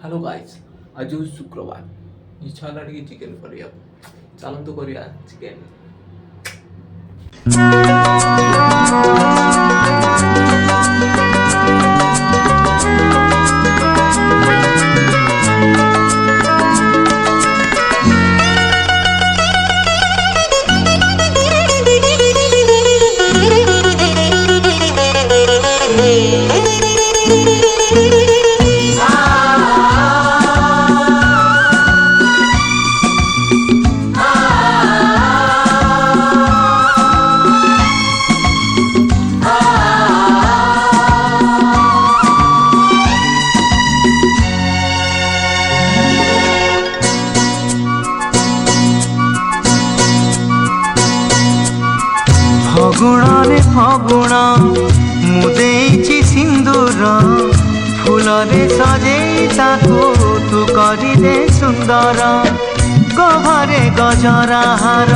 Hello guys, ଆଜି ହେଉଛି ଶୁକ୍ରବାର। ଇଚ୍ଛା ହେଲା ଟିକେ ଚିକେନ୍ କରିବାକୁ। ଚାଲନ୍ତୁ କରିବା ଚିକେନ୍। ଫଗୁଣରେ ଫଗୁଣ ମୁଁ ଦେଇଛି ସିନ୍ଦୁର, ଫୁଲରେ ସଜେଇ ତାକୁ ତୁ କରିଦେ ସୁନ୍ଦର। ଗହରେ ଗଜରା ହାର,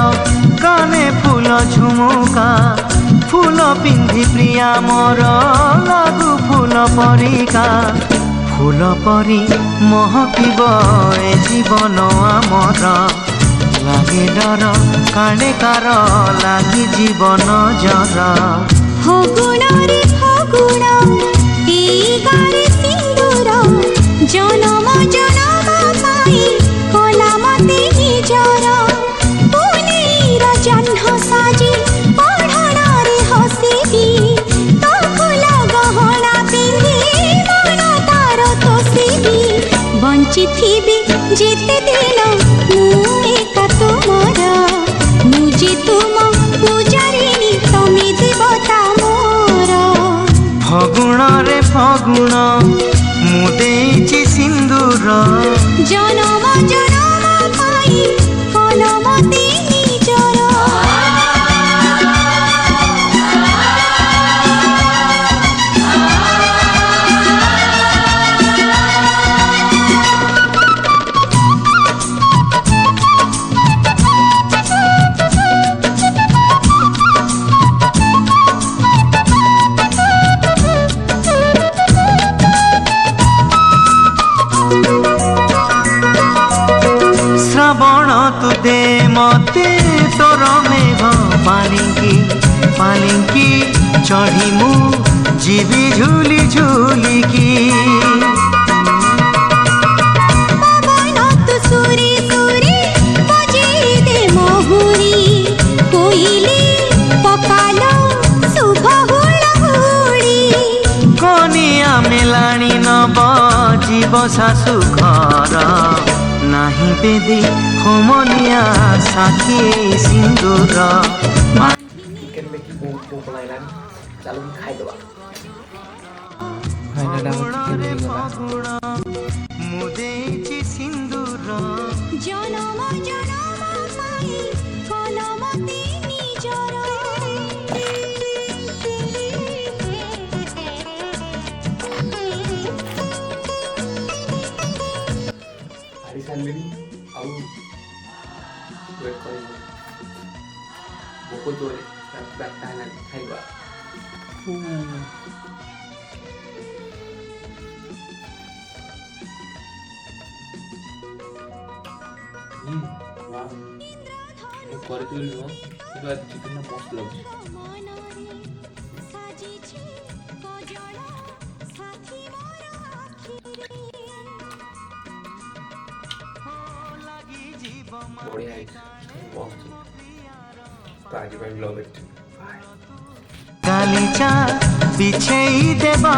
କାନେ ଫୁଲ ଝୁମୁକା, ଫୁଲ ପିନ୍ଧି ପ୍ରିୟା ମୋର ଲାଗୁ ଫୁଲ ପରିକା। ଫୁଲ ପରି ମହକିବ ଏ ଜୀବନ ଆମର, লাগে ডর কাণে কার লাগি জীবন জর। ফগুণরে ফগুণ এই গারে সিন্দুর, জনম জনম পাই কলা মতে নিজর। পুনেইর জহ্ন সাজি পঢ়ণরে হসিবি, তো ফুল গহনা পিন্ধি মন তার তোষিবি। বঞ্চিথিবি যেতে দিন মু একা তোমার, মু যে তুম পূজারিণী তুমি দেবতা মোর। ফগুণরে ফগুণ ମୁଁ ଦେଇଛି ସିନ୍ଦୁର, জনম জনম পাই কলমতে নিজর। ଶ୍ରାବଣ ତୁ ଦେ ମତେ ତୋର ମେଘ ପାଲିଙ୍କି ପାଲିଙ୍କି, ଚଢ଼ି ମୁଁ ଯିବି ଝୁଲି ଝୁଲିକି। পবন তু সুরে সুরে বজেই দে মহুরি, কোইলি পকালো শুভ হুড়হুড়ি। কনিয়া মেলাণী নব জীব শাশু ঘর, ନାହିଁ বেদি হোমনিয়া সাথী সিন্দুর। ଚିକେନ୍ ଦେଖି ବହୁତ ଭୋକ ଲାଗିଲାଣି। ଚାଲନ୍ତୁ ଖାଇଦେବା। ଫଗୁଣ ମୁଁ ଦେଇଛି ସିନ୍ଦୁର, জনম জনম পাই কলমতে নিজর। ଖାଇ ସାରିଲିଣି, ଆଉ ୱେଟ୍ କରିବି। ଭୋକ ଜୋରେ, ରାତି 8ଟା ହେଲାଣି। ଖାଇବା। ୱାଓ, ମୁଁ କରିଥିଲି ନୁହଁ, କିନ୍ତୁ ଆଜି ଚିକେନ୍ଟା ମସ୍ତ ଲାଗୁଛି। সাজিছে কজল সাথী মোর আখিরে। ବଢ଼ିଆ ହେଇଛି, ମସ୍ତ। ତ ଆଜି ପାଇଁ ଲଭ୍ ଇଟ୍। ବାଏ। ଗାଲିଚା ବିଛେଇ ଦେବା।